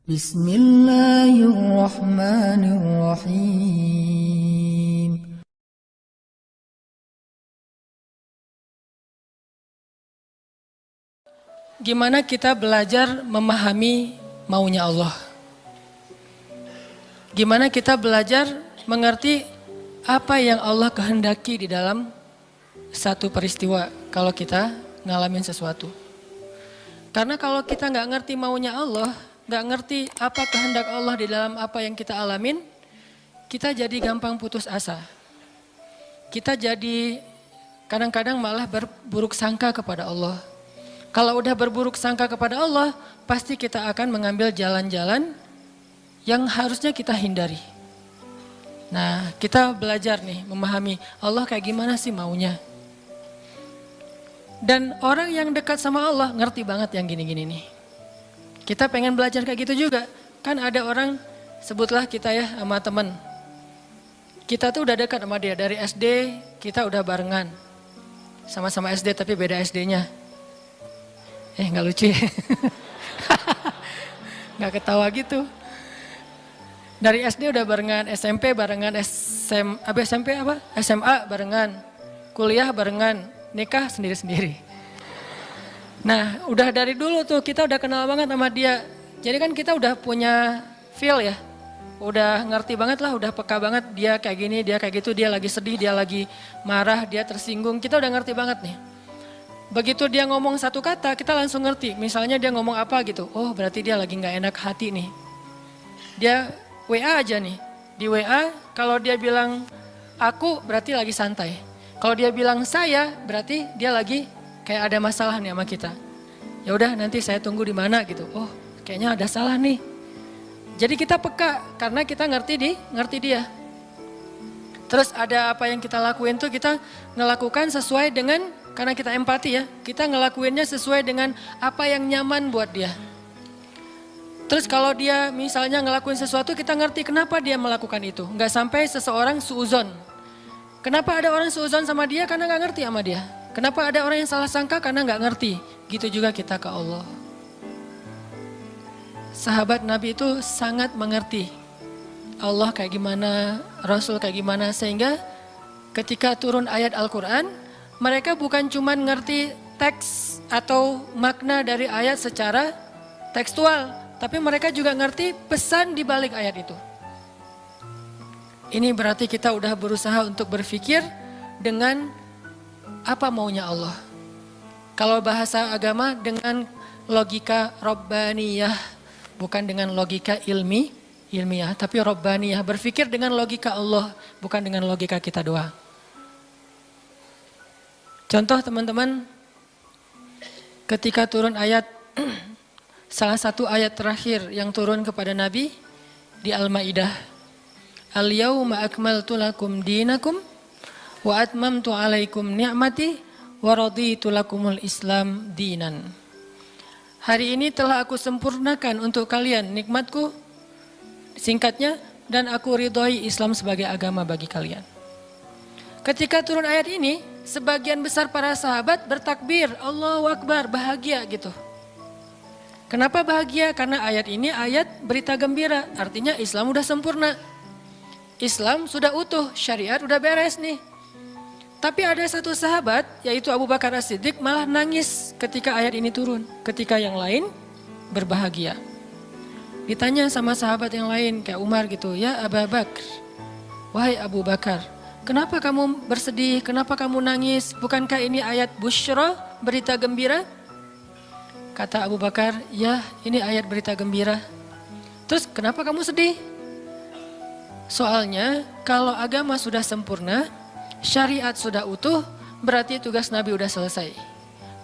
Bismillahirrahmanirrahim. Gimana kita belajar memahami maunya Allah? Gimana kita belajar mengerti apa yang Allah kehendaki di dalam satu peristiwa kalau kita ngalamin sesuatu? Karena kalau kita nggak ngerti maunya Allah, nggak ngerti apa kehendak Allah di dalam apa yang kita alamin, kita jadi gampang putus asa. Kita jadi kadang-kadang malah berburuk sangka kepada Allah. Kalau udah berburuk sangka kepada Allah, pasti kita akan mengambil jalan-jalan yang harusnya kita hindari. Nah, kita belajar nih memahami Allah kayak gimana sih maunya. Dan orang yang dekat sama Allah ngerti banget yang gini-gini nih. Kita pengen belajar kayak gitu juga. Kan ada orang, sebutlah kita ya sama temen. Kita tuh udah dekat sama dia dari SD, kita udah barengan. Sama-sama SD tapi beda SD-nya. Nggak lucu ya? Nggak ketawa gitu. Dari SD udah barengan, SMP barengan, SMA barengan, kuliah barengan, nikah sendiri-sendiri. Nah udah dari dulu tuh kita udah kenal banget sama dia. Jadi kan kita udah punya feel ya. Udah ngerti banget lah, udah peka banget dia kayak gini, dia kayak gitu, dia lagi sedih, dia lagi marah, dia tersinggung. Kita udah ngerti banget nih. Begitu dia ngomong satu kata, kita langsung ngerti. Misalnya dia ngomong apa gitu, oh berarti dia lagi gak enak hati nih. Dia WA aja nih, di WA kalau dia bilang aku berarti lagi santai. Kalau dia bilang saya berarti dia lagi kayak ada masalah nih sama kita. Ya udah nanti saya tunggu di mana gitu, oh kayaknya ada salah nih. Jadi kita peka karena kita ngerti dia. Terus ada apa yang kita lakuin tuh kita ngelakukan sesuai dengan, karena kita empati ya, kita ngelakuinnya sesuai dengan apa yang nyaman buat dia. Terus kalau dia misalnya ngelakuin sesuatu, kita ngerti kenapa dia melakukan itu. Nggak sampai seseorang suuzon. Kenapa ada orang suuzon sama dia? Karena nggak ngerti sama dia. Kenapa ada orang yang salah sangka? Karena nggak ngerti. Gitu juga kita ke Allah. Sahabat Nabi itu sangat mengerti Allah kayak gimana, Rasul kayak gimana. Sehingga ketika turun ayat Al-Quran, mereka bukan cuma ngerti teks atau makna dari ayat secara tekstual, tapi mereka juga ngerti pesan di balik ayat itu. Ini berarti kita udah berusaha untuk berpikir dengan apa maunya Allah. Kalau bahasa agama dengan logika Rabbaniyah, bukan dengan logika ilmiah, tapi Rabbaniyah, berpikir dengan logika Allah, bukan dengan logika kita doang. Contoh teman-teman, ketika turun ayat, salah satu ayat terakhir yang turun kepada Nabi di Al-Maidah. Al-yawma akmaltu lakum dinakum wa atmamtu alaikum ni'mati wa raditu lakumul Islam dinan. Hari ini telah aku sempurnakan untuk kalian nikmatku, singkatnya, dan aku ridhoi Islam sebagai agama bagi kalian. Ketika turun ayat ini, sebagian besar para sahabat bertakbir, Allahu Akbar, bahagia gitu. Kenapa bahagia? Karena ayat ini ayat berita gembira, artinya Islam udah sempurna. Islam sudah utuh, syariat udah beres nih. Tapi ada satu sahabat, yaitu Abu Bakar As-Siddiq, malah nangis ketika ayat ini turun. Ketika yang lain berbahagia. Ditanya sama sahabat yang lain, kayak Umar gitu, ya Abu Bakar, wahai Abu Bakar, kenapa kamu bersedih, kenapa kamu nangis? Bukankah ini ayat busyra, berita gembira? Kata Abu Bakar, ya ini ayat berita gembira. Terus kenapa kamu sedih? Soalnya kalau agama sudah sempurna, syariat sudah utuh, berarti tugas Nabi udah selesai.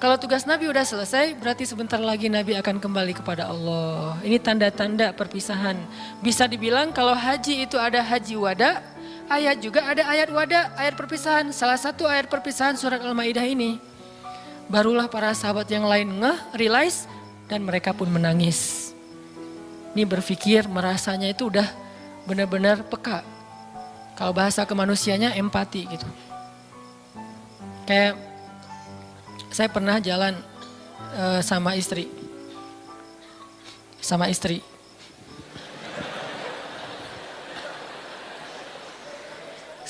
Kalau tugas Nabi udah selesai, berarti sebentar lagi Nabi akan kembali kepada Allah. Ini tanda-tanda perpisahan. Bisa dibilang kalau haji itu ada haji wada, ayat juga ada ayat wada, ayat perpisahan. Salah satu ayat perpisahan surat Al-Maidah ini. Barulah para sahabat yang lain realize, dan mereka pun menangis. Ini berpikir, merasanya itu udah benar-benar peka. Kalau bahasa kemanusianya empati gitu. Kayak saya pernah jalan sama istri.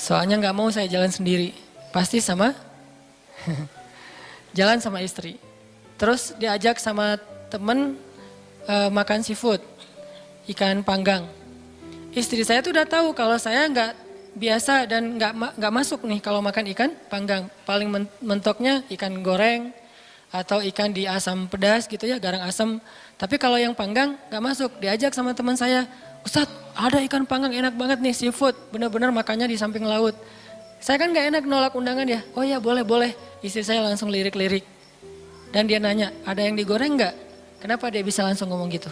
Soalnya nggak mau saya jalan sendiri, pasti sama jalan sama istri. Terus diajak sama temen makan seafood, ikan panggang. Istri saya tuh udah tahu kalau saya nggak biasa dan nggak masuk nih kalau makan ikan panggang. Paling mentoknya ikan goreng atau ikan di asam pedas gitu ya, garang asam. Tapi kalau yang panggang nggak masuk. Diajak sama teman saya, Ustadz ada ikan panggang enak banget nih seafood, bener-bener makannya di samping laut. Saya kan nggak enak nolak undangan ya. Oh ya boleh. Istri saya langsung lirik-lirik. Dan dia nanya, ada yang digoreng nggak? Kenapa dia bisa langsung ngomong gitu?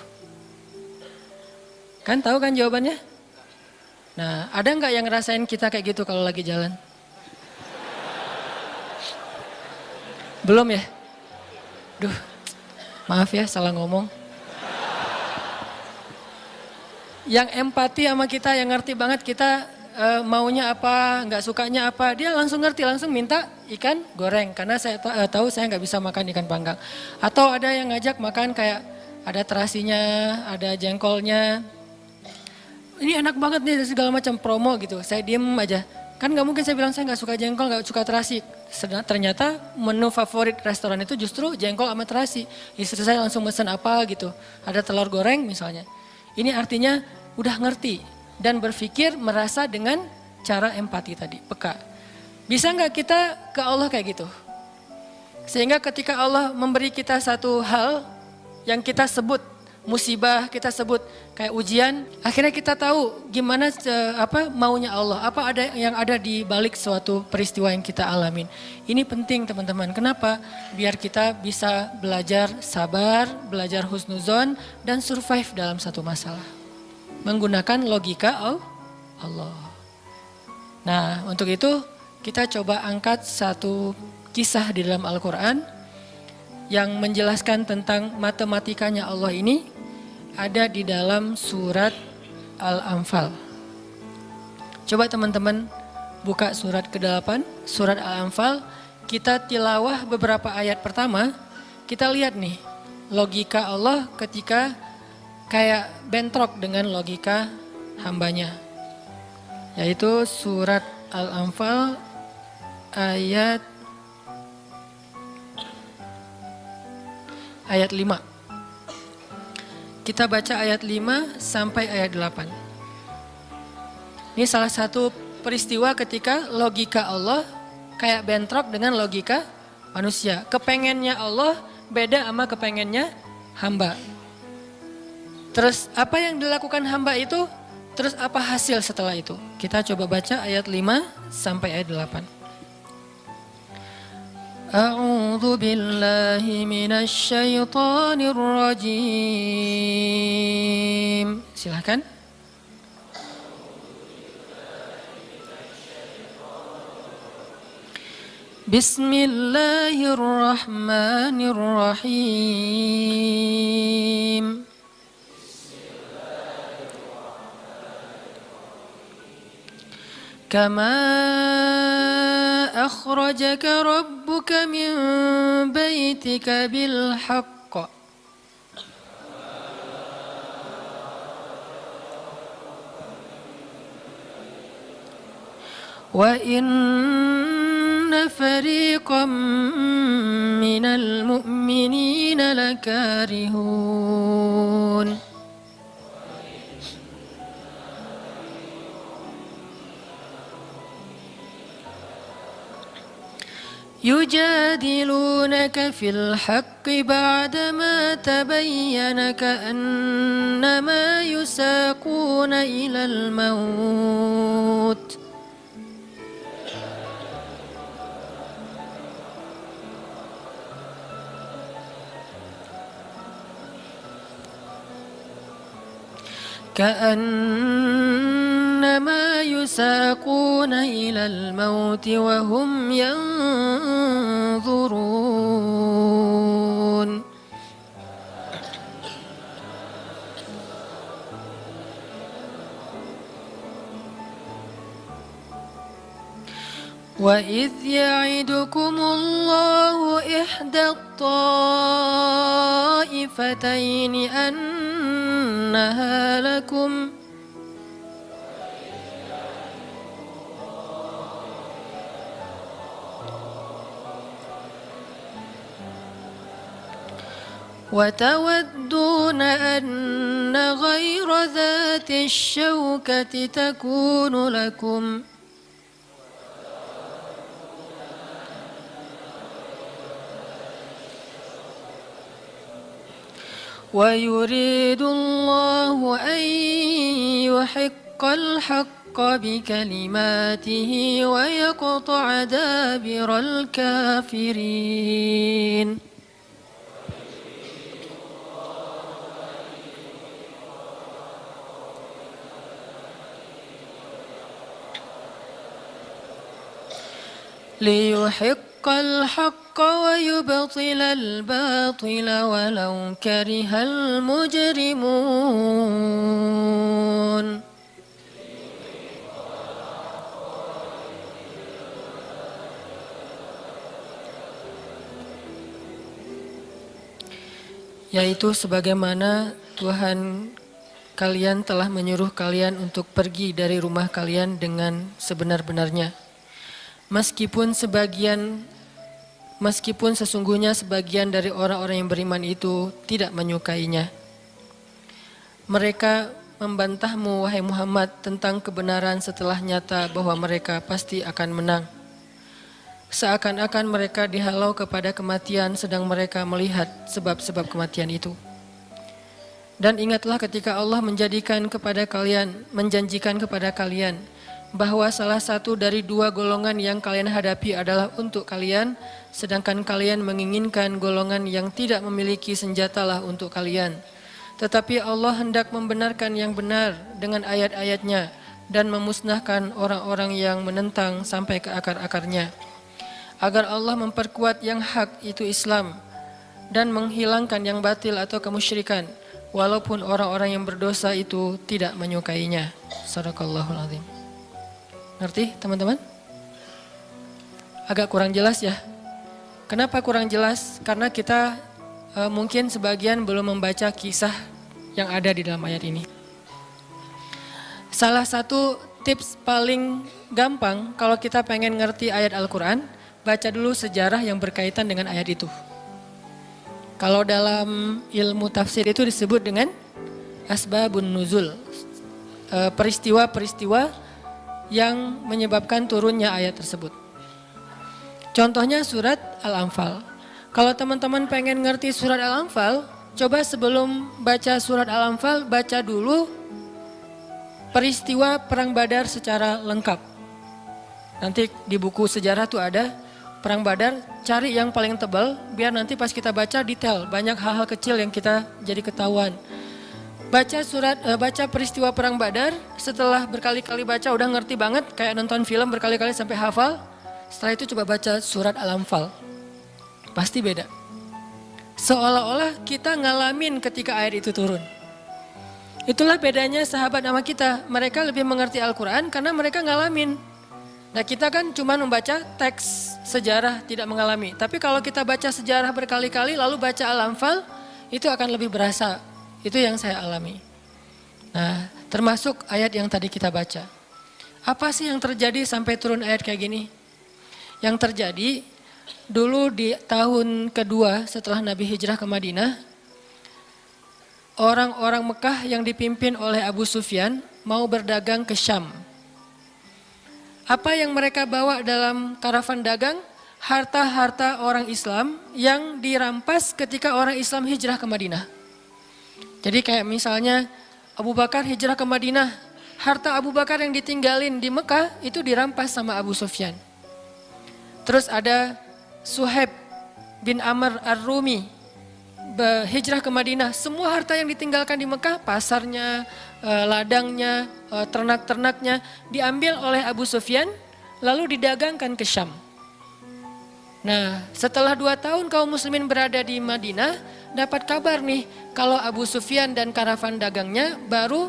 Kan tahu kan jawabannya? Nah, ada nggak yang ngerasain kita kayak gitu kalau lagi jalan? Belum ya? Duh, maaf ya salah ngomong. Yang empati sama kita, yang ngerti banget kita maunya apa, nggak sukanya apa, dia langsung ngerti, langsung minta ikan goreng. Karena saya tahu saya nggak bisa makan ikan panggang. Atau ada yang ngajak makan kayak ada terasinya, ada jengkolnya. Ini enak banget nih segala macam promo gitu. Saya diem aja. Kan nggak mungkin saya bilang saya nggak suka jengkol, nggak suka terasi. Ternyata menu favorit restoran itu justru jengkol sama terasi. Istri saya langsung mesen apa gitu. Ada telur goreng misalnya. Ini artinya udah ngerti dan berpikir merasa dengan cara empati tadi, peka. Bisa nggak kita ke Allah kayak gitu? Sehingga ketika Allah memberi kita satu hal yang kita sebut musibah, kita sebut kayak ujian, akhirnya kita tahu gimana maunya Allah, apa ada yang ada di balik suatu peristiwa yang kita alamin. Ini penting teman-teman. Kenapa? Biar kita bisa belajar sabar, belajar husnuzon dan survive dalam satu masalah. Menggunakan logika Allah. Nah, untuk itu kita coba angkat satu kisah di dalam Al-Quran yang menjelaskan tentang matematikanya Allah ini ada di dalam surat Al-Anfal. Coba teman-teman buka surat ke-8, surat Al-Anfal, kita tilawah beberapa ayat pertama, kita lihat nih logika Allah ketika kayak bentrok dengan logika hambanya. Yaitu surat Al-Anfal ayat 5. Kita baca ayat 5 sampai ayat 8. Ini salah satu peristiwa ketika logika Allah kayak bentrok dengan logika manusia. Kepengennya Allah beda sama kepengennya hamba. Terus apa yang dilakukan hamba itu, terus apa hasil setelah itu? Kita coba baca ayat 5 sampai ayat 8. A'udzu billahi minasy syaithanir rajim. Silakan. Bismillahirrahmanirrahim. كما أخرجك ربك من بيتك بالحق وإن فريقا من المؤمنين لكارهون يجادلونك في الحق بعدما تبين كأنما يساقون إلى الموت كأنما يساقون إلى الموت وهم ينظرون وإذ يعدكم الله إحدى الطائفتين أنها لكم وتودون أن غير ذات الشوكة تكون لكم ويريد الله أن يحق الحق بكلماته ويقطع دابر الكافرين. ليحق الحق ويبطل الباطل ولو كره المجرمون. Yaitu sebagaimana Tuhan kalian telah menyuruh kalian untuk pergi dari rumah kalian dengan sebenar-benarnya. Meskipun sesungguhnya sebagian dari orang-orang yang beriman itu tidak menyukainya. Mereka membantahmu wahai Muhammad tentang kebenaran setelah nyata bahwa mereka pasti akan menang. Seakan-akan mereka dihalau kepada kematian sedang mereka melihat sebab-sebab kematian itu. Dan ingatlah ketika Allah menjanjikan kepada kalian bahwa salah satu dari dua golongan yang kalian hadapi adalah untuk kalian, sedangkan kalian menginginkan golongan yang tidak memiliki senjatalah untuk kalian. Tetapi Allah hendak membenarkan yang benar dengan ayat-ayatnya dan memusnahkan orang-orang yang menentang sampai ke akar-akarnya. Agar Allah memperkuat yang hak itu Islam dan menghilangkan yang batil atau kemusyrikan, walaupun orang-orang yang berdosa itu tidak menyukainya. Shadaqallahul Azim. Ngerti teman-teman? Agak kurang jelas ya. Kenapa kurang jelas? Karena kita mungkin sebagian belum membaca kisah yang ada di dalam ayat ini. Salah satu tips paling gampang kalau kita pengen ngerti ayat Al-Quran, baca dulu sejarah yang berkaitan dengan ayat itu. Kalau dalam ilmu tafsir itu disebut dengan asbabun nuzul, peristiwa-peristiwa yang menyebabkan turunnya ayat tersebut. Contohnya surat Al-Anfal. Kalau teman-teman pengen ngerti surat Al-Anfal, coba sebelum baca surat Al-Anfal, baca dulu peristiwa Perang Badar secara lengkap. Nanti di buku sejarah tuh ada Perang Badar, cari yang paling tebal, biar nanti pas kita baca detail, banyak hal-hal kecil yang kita jadi ketahuan. Baca peristiwa Perang Badar, setelah berkali-kali baca udah ngerti banget, kayak nonton film berkali-kali sampai hafal. Setelah itu coba baca surat Al-Anfal, pasti beda. Seolah-olah kita ngalamin ketika ayat itu turun. Itulah bedanya sahabat sama kita, mereka lebih mengerti Al-Quran karena mereka ngalamin. Nah kita kan cuma membaca teks sejarah, tidak mengalami. Tapi kalau kita baca sejarah berkali-kali lalu baca Al-Anfal, itu akan lebih berasa. Itu yang saya alami. Nah, termasuk ayat yang tadi kita baca. Apa sih yang terjadi sampai turun ayat kayak gini? Yang terjadi dulu di tahun kedua setelah Nabi hijrah ke Madinah, orang-orang Mekah yang dipimpin oleh Abu Sufyan mau berdagang ke Syam. Apa yang mereka bawa dalam karavan dagang? Harta-harta orang Islam yang dirampas ketika orang Islam hijrah ke Madinah. Jadi kayak misalnya Abu Bakar hijrah ke Madinah, harta Abu Bakar yang ditinggalin di Mekah itu dirampas sama Abu Sufyan. Terus ada Suhaib bin Amr Ar-Rumi hijrah ke Madinah, semua harta yang ditinggalkan di Mekah, pasarnya, ladangnya, ternak-ternaknya diambil oleh Abu Sufyan lalu didagangkan ke Syam. Nah, setelah 2 tahun kaum muslimin berada di Madinah, dapat kabar nih kalau Abu Sufyan dan karavan dagangnya baru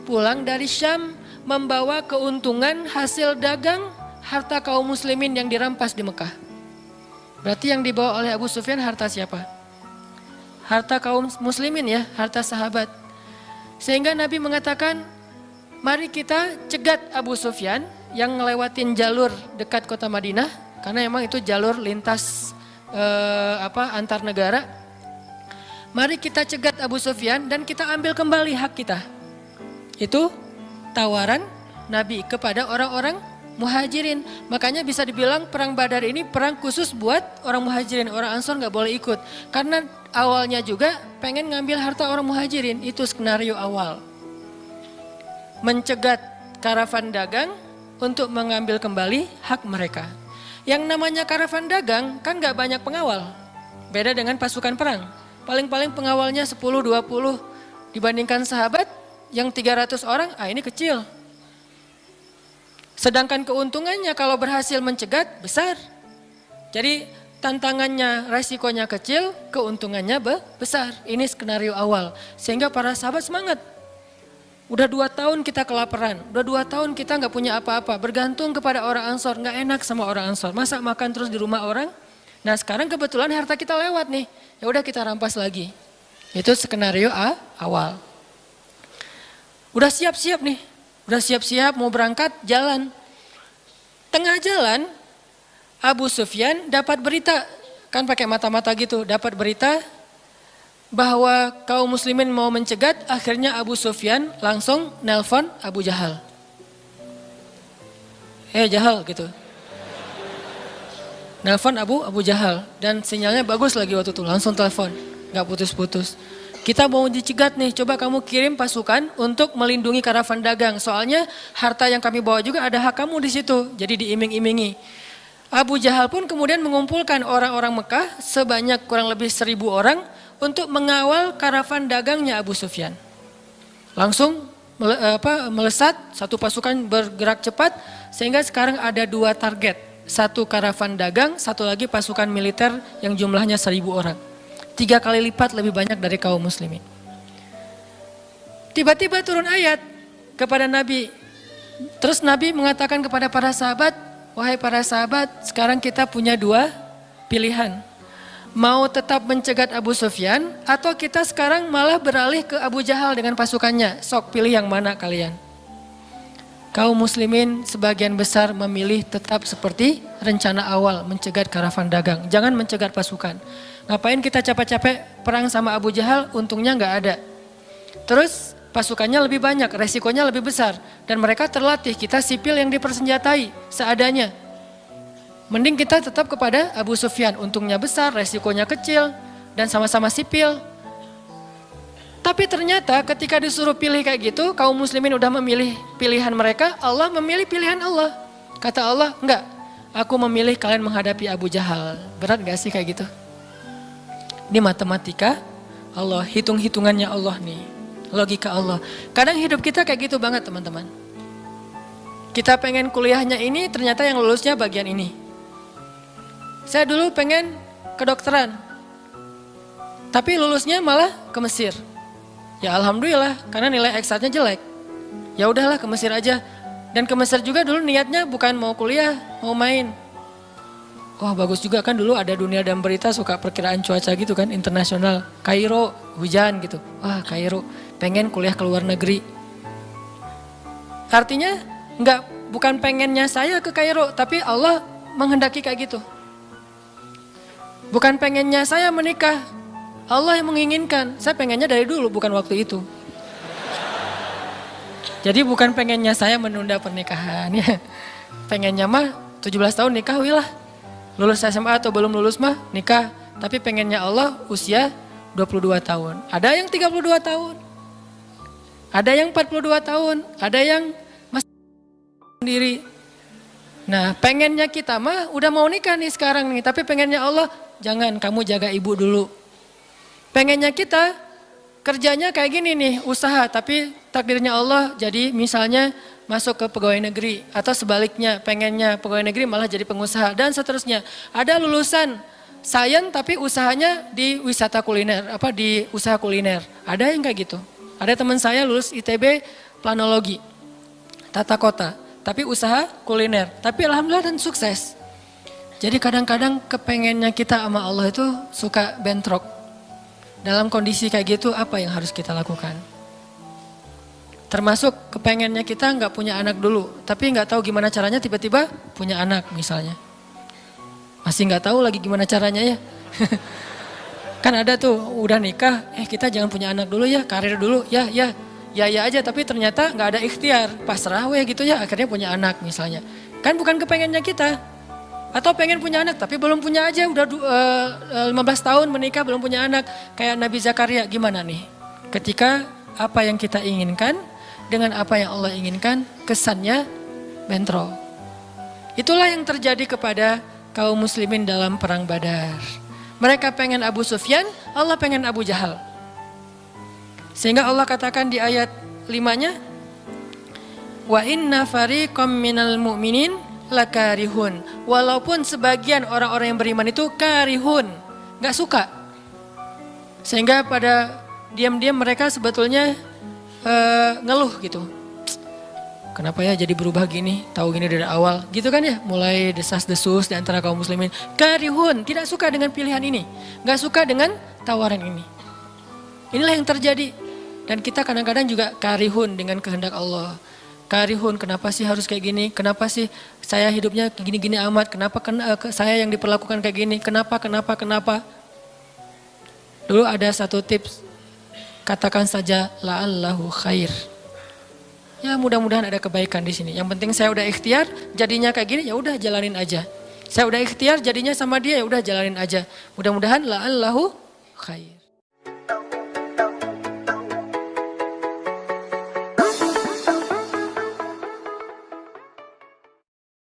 pulang dari Syam membawa keuntungan hasil dagang harta kaum muslimin yang dirampas di Mekah. Berarti yang dibawa oleh Abu Sufyan harta siapa? Harta kaum muslimin ya, harta sahabat. Sehingga Nabi mengatakan, mari kita cegat Abu Sufyan yang ngelewatin jalur dekat kota Madinah. Karena emang itu jalur lintas antar negara. Mari kita cegat Abu Sufyan dan kita ambil kembali hak kita. Itu tawaran Nabi kepada orang-orang Muhajirin. Makanya bisa dibilang perang Badar ini perang khusus buat orang Muhajirin. Orang Ansor gak boleh ikut. Karena awalnya juga pengen ngambil harta orang Muhajirin. Itu skenario awal. Mencegat karavan dagang untuk mengambil kembali hak mereka. Yang namanya karavan dagang kan gak banyak pengawal. Beda dengan pasukan perang. Paling-paling pengawalnya 10-20 dibandingkan sahabat yang 300 orang, ini kecil. Sedangkan keuntungannya kalau berhasil mencegat besar. Jadi tantangannya, resikonya kecil, keuntungannya besar. Ini skenario awal. Sehingga para sahabat semangat. Udah 2 tahun kita kelaparan, udah 2 tahun kita gak punya apa-apa. Bergantung kepada orang Ansor, gak enak sama orang Ansor. Masa makan terus di rumah orang? Nah sekarang kebetulan harta kita lewat nih. Ya udah kita rampas lagi. Itu skenario awal. Udah siap-siap nih. Udah siap-siap mau berangkat jalan. Tengah jalan Abu Sufyan dapat berita. Kan pakai mata-mata gitu. Dapat berita bahwa kaum muslimin mau mencegat. Akhirnya Abu Sufyan langsung nelpon Abu Jahal. Jahal gitu. Nelpon Abu Jahal. Dan sinyalnya bagus lagi waktu itu. Langsung telepon. Gak putus-putus. Kita mau dicegat nih, coba kamu kirim pasukan untuk melindungi karavan dagang. Soalnya harta yang kami bawa juga ada hak kamu di situ. Jadi diiming-imingi. Abu Jahal pun kemudian mengumpulkan orang-orang Mekah sebanyak kurang lebih 1.000 orang untuk mengawal karavan dagangnya Abu Sufyan. Langsung melesat, satu pasukan bergerak cepat sehingga sekarang ada 2 target. Satu karavan dagang, satu lagi pasukan militer yang jumlahnya 1.000 orang. 3 kali lipat lebih banyak dari kaum muslimin. Tiba-tiba turun ayat kepada Nabi. Terus Nabi mengatakan kepada para sahabat, wahai para sahabat, sekarang kita punya 2 pilihan. Mau tetap mencegat Abu Sufyan atau kita sekarang malah beralih ke Abu Jahal dengan pasukannya. Sok pilih yang mana kalian. Kaum muslimin sebagian besar memilih tetap seperti rencana awal mencegat karavan dagang. Jangan mencegat pasukan. Ngapain kita capek-capek perang sama Abu Jahal, untungnya nggak ada. Terus pasukannya lebih banyak, resikonya lebih besar. Dan mereka terlatih, kita sipil yang dipersenjatai seadanya. Mending kita tetap kepada Abu Sufyan, untungnya besar, resikonya kecil, dan sama-sama sipil. Tapi ternyata ketika disuruh pilih kayak gitu, kaum muslimin udah memilih pilihan mereka, Allah memilih pilihan Allah. Kata Allah, enggak, aku memilih kalian menghadapi Abu Jahal. Berat gak sih kayak gitu? Ini matematika Allah, hitung-hitungannya Allah nih. Logika Allah. Kadang hidup kita kayak gitu banget teman-teman. Kita pengen kuliahnya ini, ternyata yang lulusnya bagian ini. Saya dulu pengen kedokteran. Tapi lulusnya malah ke Mesir. Ya alhamdulillah, karena nilai eksatnya jelek. Ya udahlah ke Mesir aja. Dan ke Mesir juga dulu niatnya bukan mau kuliah, mau main. Wah bagus juga kan dulu ada Dunia dan Berita suka perkiraan cuaca gitu kan, internasional. Kairo, hujan gitu. Wah Kairo, pengen kuliah ke luar negeri. Artinya bukan pengennya saya ke Kairo, tapi Allah menghendaki kayak gitu. Bukan pengennya saya menikah, Allah yang menginginkan. Saya pengennya dari dulu, bukan waktu itu. Jadi bukan pengennya saya menunda pernikahan ya. Pengennya mah 17 tahun nikah wilah. Lulus SMA atau belum lulus mah nikah. Tapi pengennya Allah usia 22 tahun. Ada yang 32 tahun. Ada yang 42 tahun. Ada yang masih sendiri. Nah pengennya kita mah udah mau nikah nih sekarang nih. Tapi pengennya Allah, jangan, kamu jaga ibu dulu. Pengennya kita kerjanya kayak gini nih, usaha. Tapi takdirnya Allah jadi misalnya masuk ke pegawai negeri. Atau sebaliknya, pengennya pegawai negeri malah jadi pengusaha. Dan seterusnya. Ada lulusan sains tapi usahanya di wisata kuliner. Di usaha kuliner. Ada yang kayak gitu. Ada teman saya lulus ITB planologi. Tata kota. Tapi usaha kuliner. Tapi alhamdulillah dan sukses. Jadi kadang-kadang kepengennya kita sama Allah itu suka bentrok. Dalam kondisi kayak gitu apa yang harus kita lakukan? Termasuk kepengennya kita nggak punya anak dulu, tapi nggak tahu gimana caranya tiba-tiba punya anak misalnya. Masih nggak tahu lagi gimana caranya ya. Kan ada tuh udah nikah, kita jangan punya anak dulu ya, karir dulu, ya aja, tapi ternyata nggak ada ikhtiar, pasrah weh gitu ya, akhirnya punya anak misalnya. Kan bukan kepengennya kita. Atau pengen punya anak tapi belum punya aja, udah 15 tahun menikah belum punya anak. Kayak Nabi Zakaria, gimana nih? Ketika apa yang kita inginkan dengan apa yang Allah inginkan, kesannya bentrok. Itulah yang terjadi kepada kaum muslimin dalam perang Badar. Mereka pengen Abu Sufyan, Allah pengen Abu Jahal. Sehingga Allah katakan di ayat 5-nya, wa inna fariqam minal mu'minin lakarihun. Walaupun sebagian orang-orang yang beriman itu karihun, gak suka. Sehingga pada diam-diam mereka sebetulnya ngeluh gitu. Kenapa ya jadi berubah gini, tahu gini dari awal gitu kan ya. Mulai desas-desus di antara kaum muslimin. Karihun, tidak suka dengan pilihan ini, gak suka dengan tawaran ini. Inilah yang terjadi. Dan kita kadang-kadang juga karihun dengan kehendak Allah. Karihun, kenapa sih harus kayak gini? Kenapa sih saya hidupnya gini-gini amat? Kenapa saya yang diperlakukan kayak gini? Kenapa? Dulu ada satu tips, katakan saja la'allahu khair. Ya mudah-mudahan ada kebaikan di sini. Yang penting saya udah ikhtiar, jadinya kayak gini, ya udah jalanin aja. Saya udah ikhtiar, jadinya sama dia, ya udah jalanin aja. Mudah-mudahan la'allahu khair.